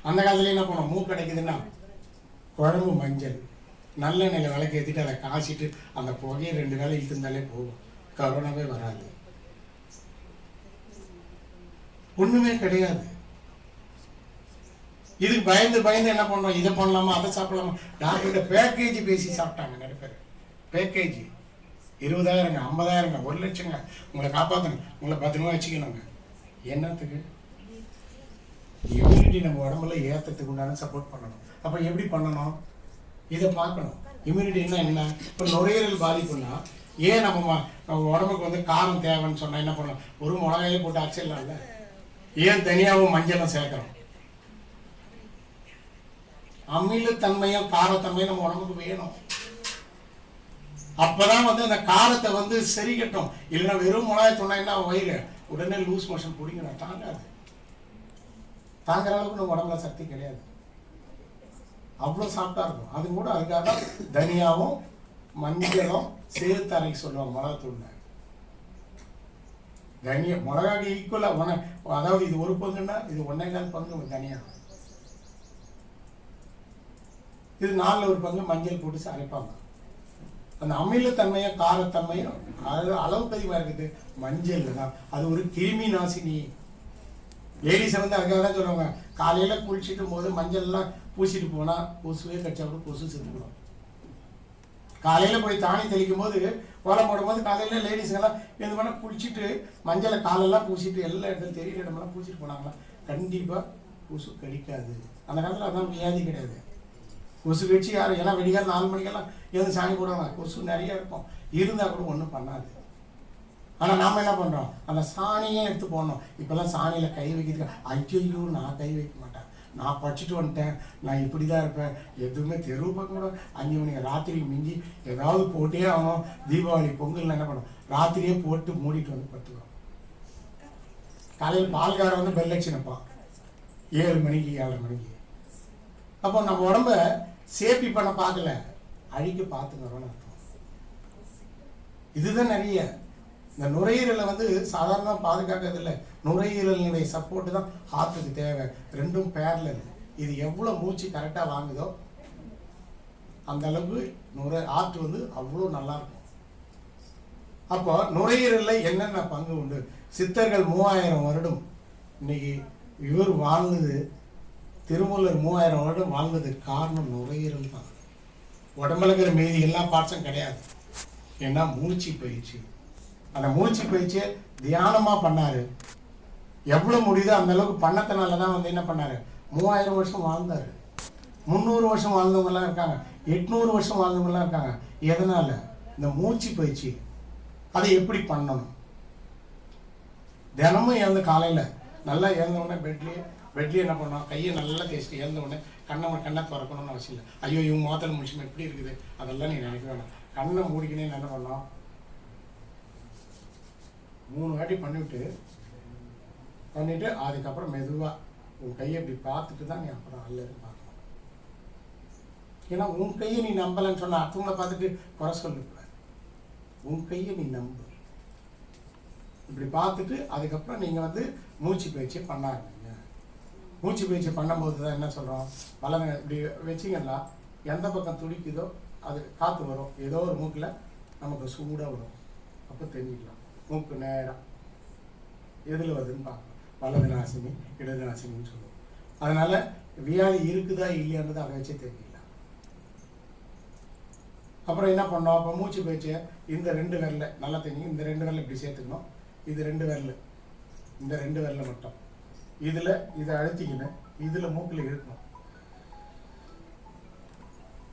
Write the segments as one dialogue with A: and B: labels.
A: அந்த காலத்துல என்ன பண்ணுவோம், மூக்கு கிடைக்குதுன்னா குழம்பு மஞ்சள் நல்ல நிலை விளக்கு ஏற்றிட்டு அதை காய்ச்சிட்டு அந்த புகையை 2 வேளை இழுத்துருந்தாலே போகும், கொரோனாவே வராது. ஒண்ணுமே கிடையாது. இதுக்கு பயந்து என்ன பண்ணோம், இதை பண்ணலாமா அதை சாப்பிடலாமா, டாக்டர்கிட்ட பேக்கேஜ் பேசி சாப்பிட்டாங்க நிறைய பேர். பேக்கேஜ் 20,000, 50,000, 1 லட்சங்க, உங்களை காப்பாற்றணும், உங்களை பத்திரமா வச்சுக்கணுங்க. என்னத்துக்கு? இம்யூனிட்டி நம்ம உடம்புல ஏற்றத்துக்கு உண்டான சப்போர்ட் பண்ணணும். அப்போ எப்படி பண்ணணும், இதை பார்க்கணும். இம்யூனிட்டின்னா என்ன? இப்போ நுரையீரல் பாதிப்புன்னா ஏன் நம்ம உடம்புக்கு வந்து காரம் தேவைன்னு சொன்னால் என்ன பண்ணலாம், ஒரு மிளகாயே போட்டு அரைச்சிடலாம்ல. ஏன் தனியாகவும் மஞ்சளும் சேர்க்குறோம்? அமிலத்தன்மையும் காரத்தன்மையும் நம்ம உடம்புக்கு வேணும். அப்பதான் வந்து அந்த காரத்தை வந்து சரி கட்டும். இல்லைன்னா வெறும் மிளகாய் சொன்னா வயிறு உடனே லூஸ் மோஷன் பிடிக்கணும், தாங்காது. தாங்குற அளவுக்கு நம்ம உடம்புல சக்தி கிடையாது. அவ்வளோ சாப்பிட்டா இருக்கும். அது கூட அதுக்காக தான் தனியாவும் மஞ்சளும் சேர்த்து அரைக்க சொல்லுவாங்க. மிளகாத்தூள்ல தனியா மிளகாக்கு ஈக்குவலா அதாவது இது 1 பங்குன்னா இது 1.25 பங்கு தனியா, இது 4ல் 1 பங்கு மஞ்சள் போட்டு அரைப்பாங்க. அந்த அமிலத்தன்மையும் காரத்தன்மையும் அது அளவுக்கு அதிகமாக இருக்குது மஞ்சள் தான். அது ஒரு கிருமி நாசினி. லேடிஸை வந்து அதுக்காக தான் சொல்லுவாங்க, காலையில் குளிச்சுட்டு போது மஞ்சள்லாம் பூசிட்டு போனால் கொசுவே கடிச்சா கூட கொசு செத்துக்கணும். காலையில் போய் தானி தெளிக்கும் போது கோலம் போடும்போது காலையில் லேடிஸுங்கெல்லாம் இது பண்ண குளிச்சுட்டு மஞ்சளை காலெல்லாம் பூசிட்டு எல்லா இடத்துல தெரியிற இடமெல்லாம் பூசிட்டு போனாங்களா கண்டிப்பாக கொசு கடிக்காது. அந்த காலத்தில் அதான் வியாதி கிடையாது. கொசு கடிச்சு யாரும் எல்லாம் வெடிக்கால் 4 மணிக்கெல்லாம் எதுவும் சாணி போடுவாங்க. கொசு நிறைய இருக்கும், இருந்தால் கூட ஒன்றும் பண்ணாது. ஆனால் நாம் என்ன பண்ணுறோம், அந்த சாணியே எடுத்து போடணும். இப்போல்லாம் சாணியில் கை வைக்கிறதுக்கு ஐயோ நான் கை வைக்க மாட்டேன், நான் படிச்சுட்டு வந்துட்டேன், நான் இப்படி தான் இருப்பேன், எதுவுமே தெருவு பக்கம் கூட 5 மணிக்கு ராத்திரி மிஞ்சி ஏதாவது போட்டே ஆகணும். தீபாவளி பொங்கல் என்ன பண்ணோம், ராத்திரியே போட்டு மூடிட்டு வந்து படுத்துக்கிறோம். காலையில் பால்காரன் வந்து பெல் அடிச்சு நிற்பான் 7 மணிக்கு 7:30 மணிக்கு. அப்போ நம்ம உடம்ப சேஃப்டி பண்ண பார்க்கல, அழிக்க பார்த்துக்கிறோன்னு அர்த்தம். இதுதான் நிறைய இந்த நுரையீரலை வந்து சாதாரணமாக பாதுகாக்கிறது இல்லை. நுரையீரலினுடைய சப்போர்ட்டு தான் ஹார்ட்டுக்கு தேவை. 2ம் பேரலல். இது எவ்வளோ மூச்சு கரெக்டாக வாங்குதோ அந்த அளவுக்கு ஹார்ட் வந்து அவ்வளோ நல்லா இருக்கும். அப்போ நுரையீரலில் என்னென்ன பங்கு உண்டு? சித்தர்கள் 3000 வருடம், இன்னைக்கு இவர் வாழ்ந்தது திருமூலர் 3000 வருடம் வாழ்ந்ததுக்கு காரணம் நுரையீரல் தான். உடம்புல இருக்கிற மீதி எல்லா பார்ட்ஸும் கிடையாது. ஏன்னா மூச்சு பயிற்சி, அந்த மூச்சு பயிற்சியை தியானமாக பண்ணார். எவ்வளோ முடியுதோ அந்த அளவுக்கு பண்ணத்தினால தான் வந்து என்ன பண்ணார், 3000 வருஷம் வாழ்ந்தார். 300 வருஷம் வாழ்ந்தவங்கலாம் இருக்காங்க, 800 வருஷம் வாழ்ந்தவங்கலாம் இருக்காங்க. எதனால்? இந்த மூச்சு பயிற்சி. அதை எப்படி பண்ணணும்? தினமும் எழுந்த காலையில் நல்லா எழுந்தவுடனே பெட்லேயே என்ன பண்ணோம், கையை நல்லா தேய்ச்சிட்டு எழுந்தவுடனே கண்ணை திறக்கணும்னு அவசியம் இல்லை. ஐயோ இவங்க மோத்தல் முடிச்சுமே எப்படி இருக்குது அதெல்லாம் நீ நினைக்க வேணாம். கண்ணை மூடிக்கினே என்ன பண்ணோம், 3 வாட்டி பண்ணிவிட்டு அதுக்கப்புறம் மெதுவாக உன் கையை இப்படி பார்த்துட்டு தான் நீ அப்புறம் அல்லது பார்க்கணும். ஏன்னா உன் கையை நீ நம்பலைன்னு சொன்னால் அடுத்தவங்களை பார்த்துட்டு குறை சொல்லக்கூடாது. உன் கையை நீ நம்பு. இப்படி பார்த்துட்டு அதுக்கப்புறம் நீங்கள் வந்து மூச்சு பயிற்சி பண்ணாருங்க. மூச்சு பயிற்சி பண்ணும்போது தான் என்ன சொல்கிறோம், பலனை இப்படி வச்சிங்கன்னா எந்த பக்கம் துடிக்குதோ அது காற்று வரும், ஏதோ ஒரு மூக்கில் நமக்கு சூடாக வரும். அப்போ தெரிஞ்சுக்கலாம் மூக்கு நேரம் எதில் வருதுன்னு பார்க்கணும். வலது நாசினி இடது நாசினின்னு சொல்லுவோம். அதனால் வியாதி இருக்குதா இல்லையான்றது அதை வச்சே தெரிஞ்சுக்கலாம். அப்புறம் என்ன பண்ணோம், அப்போ மூச்சு பயிற்சியை இந்த 2 விரல நல்லா தெரிஞ்சுங்க. இந்த 2 விரல இப்படி சேர்த்துக்கணும். இது 2 விரல், இந்த 2 விரல மட்டும் இதில் இதை அழுத்திக்கணும். இதில் மூக்கில் இழுக்கணும்.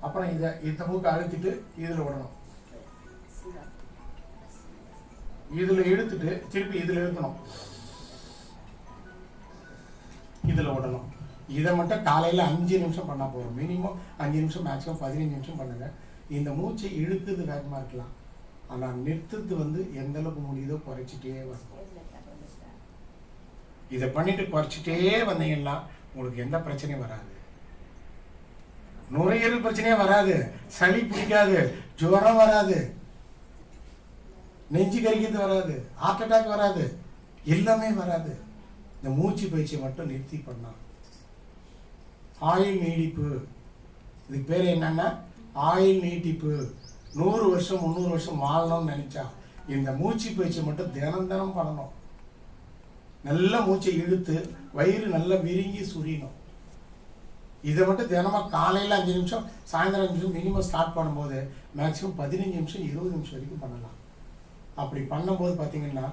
A: அப்புறம் இந்த மூக்கை அழுத்திட்டு இதில் விடணும். இதில் இழுத்துட்டு திருப்பி இதில் இழுக்கணும், இதில் விடணும். இதை மட்டும் காலையில் 5 நிமிஷம் பண்ணால் போதும். மினிமம் 5 நிமிஷம், மேக்ஸிமம் 15 நிமிஷம் பண்ணுங்க. இந்த மூச்சை இழுக்குது வேகமாக இருக்கலாம், ஆனால் நிறுத்துறது வந்து எந்த அளவுக்கு முடியுதோ குறைச்சிட்டே வரணும். இதை பண்ணிட்டு குறைச்சிட்டே வந்தீங்கன்னா உங்களுக்கு எந்த பிரச்சனையும் வராது. நுரையீரல் பிரச்சனையே வராது, சளி பிடிக்காது, ஜுரம் வராது, நெஞ்சு கறிக்கிறது வராது, ஹார்ட் அட்டாக் வராது, எல்லாமே வராது. இந்த மூச்சு பயிற்சியை மட்டும் நிறுத்தி பண்ணலாம். ஆயுள் நீடிப்பு. இதுக்கு பேர் என்னன்னா ஆயுள் நீட்டிப்பு. 100 வருஷம் 300 வருஷம் வாழணும்னு நினைச்சா இந்த மூச்சு பயிற்சி மட்டும் தினம் தினம் பண்ணணும். நல்ல மூச்சை இழுத்து வயிறு நல்லா விரிங்கி சுரியணும். இதை மட்டும் தினமும் காலையில் 5 நிமிஷம், சாயந்தரம் 5 நிமிஷம் மினிமம் ஸ்டார்ட் பண்ணும்போது மேக்ஸிமம் 15 நிமிஷம் 20 நிமிஷம் வரைக்கும் பண்ணலாம். அப்படி பண்ணும்போது பார்த்தீங்கன்னா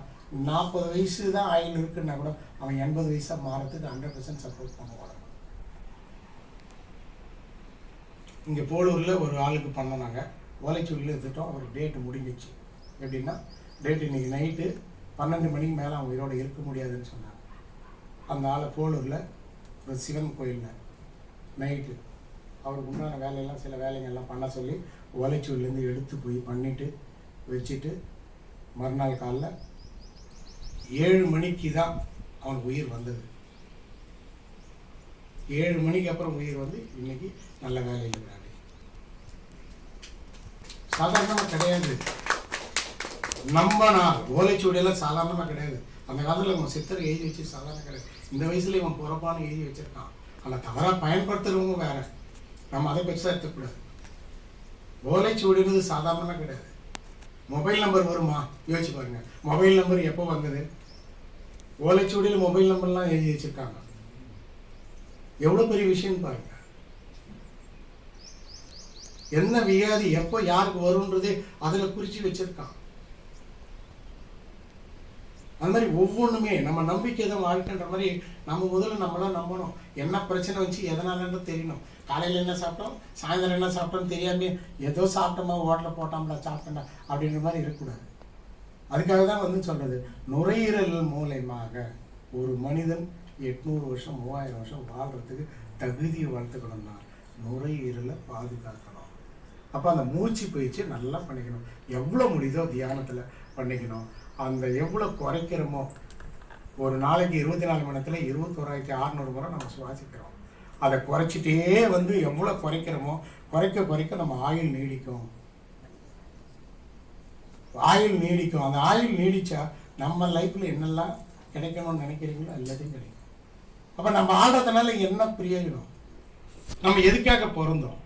A: 40 வயசு தான் ஆயுள் இருக்குன்னா கூட அவன் 80 வயசாக மாறத்துக்கு 100% சப்போர்ட் பண்ணுவான். இங்கே போலூரில் ஒரு ஆளுக்கு பண்ணனாங்க, ஓலைச்சூரில் எடுத்துட்டோம். அவர் டேட்டு முடிஞ்சிச்சு. எப்படின்னா டேட்டு இன்றைக்கி நைட்டு 12 மணிக்கு மேலே அவங்க உயிரோடு இருக்க முடியாதுன்னு சொன்னாங்க. அந்த ஆளை போலூரில் ஒரு சிவன் கோயிலில் நைட்டு அவருக்கு உண்டான வேலையெல்லாம் சில வேலைங்கள்லாம் பண்ண சொல்லி ஓலைச்சூர்லேருந்து எடுத்து போய் பண்ணிவிட்டு வச்சுட்டு மறுநாள் காலைல 7 மணிக்கு தான் அவனுக்கு உயிர் வந்தது. 7 மணிக்கு அப்புறம் உயிர் வந்து இன்னைக்கு நல்ல வேலையில் இருக்கிறாங்க. சாதாரணமாக கிடையாது. நம்பனா ஓலைச்சுவடியெல்லாம் சாதாரணமாக கிடையாது. அந்த காலத்தில் நம்ம சித்தர் எழுதி வச்சு சாதாரண கிடையாது. இந்த வயசுல இவன் பொறப்பான்னு எழுதி வச்சிருக்கான். ஆனால் தவறாக பயன்படுத்துகிறவங்க வேற. நம்ம அதை பெருசாக எடுத்துக்கூடாது. ஓலைச்சுவடின்றது சாதாரணமாக கிடையாது. மொபைல் நம்பர் வருமா யோசிச்சு பாருங்க. மொபைல் நம்பர் எப்போ வந்தது? ஓலைச்சுவடியில் மொபைல் நம்பர்லாம் எழுதி வச்சிருக்காங்க. எவ்வளோ பெரிய விஷயம் பாருங்க. என்ன வியாதி எப்போ யாருக்கு வரும்ன்றது அதில் குறித்து வச்சிருக்கான். அந்த மாதிரி ஒவ்வொன்றுமே நம்ம நம்பிக்கை தான் வாழ்க்கைன்ற மாதிரி நம்ம முதல்ல நம்மளாம் நம்பணும். என்ன பிரச்சனை வச்சு எதனாலன்னு தெரியணும். காலையில் என்ன சாப்பிட்டோம், சாயந்தரம் என்ன சாப்பிட்டோம்னு தெரியாமே ஏதோ சாப்பிட்டோமா, ஹோட்டலில் போட்டோம்ல சாப்பிட்டோம்டா அப்படின்ற மாதிரி இருக்கக்கூடாது. அதுக்காக தான் வந்து சொல்கிறது, நுரையீரல் மூலயமாக ஒரு மனிதன் 800 வருஷம் 3000 வருஷம் வாழ்கிறதுக்கு தகுதியை வளர்த்துக்கணும்னா நுரையீரலை பாதுகாக்கணும். அப்போ அந்த மூச்சு பயிற்சி நல்லா பண்ணிக்கணும். எவ்வளோ முடியுதோ தியானத்தில் பண்ணிக்கணும். அந்த எவ்வளோ குறைக்கிறோமோ, ஒரு நாளைக்கு 24 மணி நேரத்தில் 21,600 முறை நம்ம சுவாசிக்கிறோம். அதை குறைச்சிட்டே வந்து எவ்வளோ குறைக்கிறோமோ குறைக்க குறைக்க நம்ம ஆயுள் நீடிக்கும். ஆயுள் நீடிக்கும். அந்த ஆயுள் நீடிச்சா நம்ம லைஃப்பில் என்னெல்லாம் கிடைக்கணும்னு நினைக்கிறீங்களோ எல்லாத்தையும் கிடைக்கும். அப்போ நம்ம ஆடுறதுனால என்ன பிரயோஜனம், நம்ம எதுக்காக பிறந்தோம்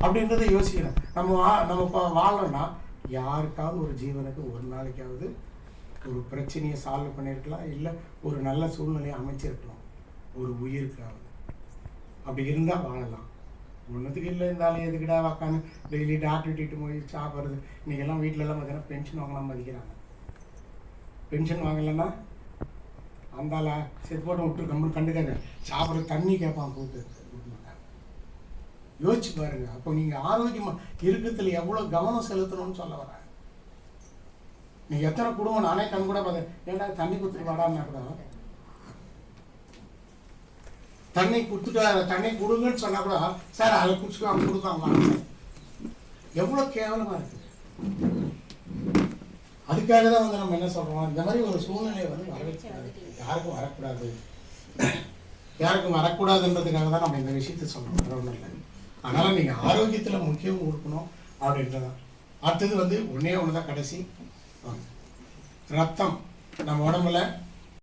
A: அப்படின்றத யோசிக்கணும். நம்ம வாழ்றோம்னா யாருக்காவது ஒரு ஜீவனுக்கு ஒரு நாளைக்காவது ஒரு பிரச்சனையை சால்வ் பண்ணியிருக்கலாம், இல்லை ஒரு நல்ல சூழ்நிலையை அமைச்சிருக்கலாம் ஒரு உயிருக்காவது. அப்படி இருந்தால் வாழலாம். ஒன்றுத்துக்கு இல்லை இருந்தாலும் எதுக்கிடா உக்காந்து டெய்லி டாக்டர்கிட்ட போய் சாப்பிட்றது. இன்றைக்கெல்லாம் வீட்டிலலாம் பார்த்தீங்கன்னா பென்ஷன் வாங்கலாம் மதிக்கிறாங்க. பென்ஷன் வாங்கலைன்னா அந்தால செத்து போட்டு விட்டு நம்மளுக்கு கண்டுக்காது. சாப்பிட்ற தண்ணி கேட்பான் போட்டு யோசிச்சு பாருங்க. அப்போ நீங்கள் ஆரோக்கியமாக இருக்கிறதுல எவ்வளோ கவனம் செலுத்தணும்னு சொல்ல வரேன். நீங்கள் எத்தனை குடும்பம், நானே கண் கூட பார்த்தேன், ஏன்னா தண்ணி கொடுத்துட்டு வாடான்னா கூட தண்ணி கொடுத்துட்டு தண்ணி கொடுங்கன்னு சொன்னால் கூட சார் அதை குடிச்சுட்டு அவங்க கொடுத்தாங்க. எவ்வளோ கேவலமாக இருக்குது. அதுக்காக தான் வந்து நம்ம என்ன சொல்கிறோம், இந்த மாதிரி ஒரு சூழ்நிலையை வந்து வரவேற்கக்கூடாது. யாருக்கும் வரக்கூடாது. யாருக்கும் வரக்கூடாதுன்றதுக்காக தான் நம்ம இந்த விஷயத்தை சொல்கிறோம். வேற ஒன்றும் இல்லை. அதனால் நீங்கள் ஆரோக்கியத்தில் முக்கியம் கொடுக்கணும் அப்படின்றதான். அடுத்தது வந்து ஒன்றே ஒன்று தான் கடைசி. ரத்தம் நம்ம உடம்புல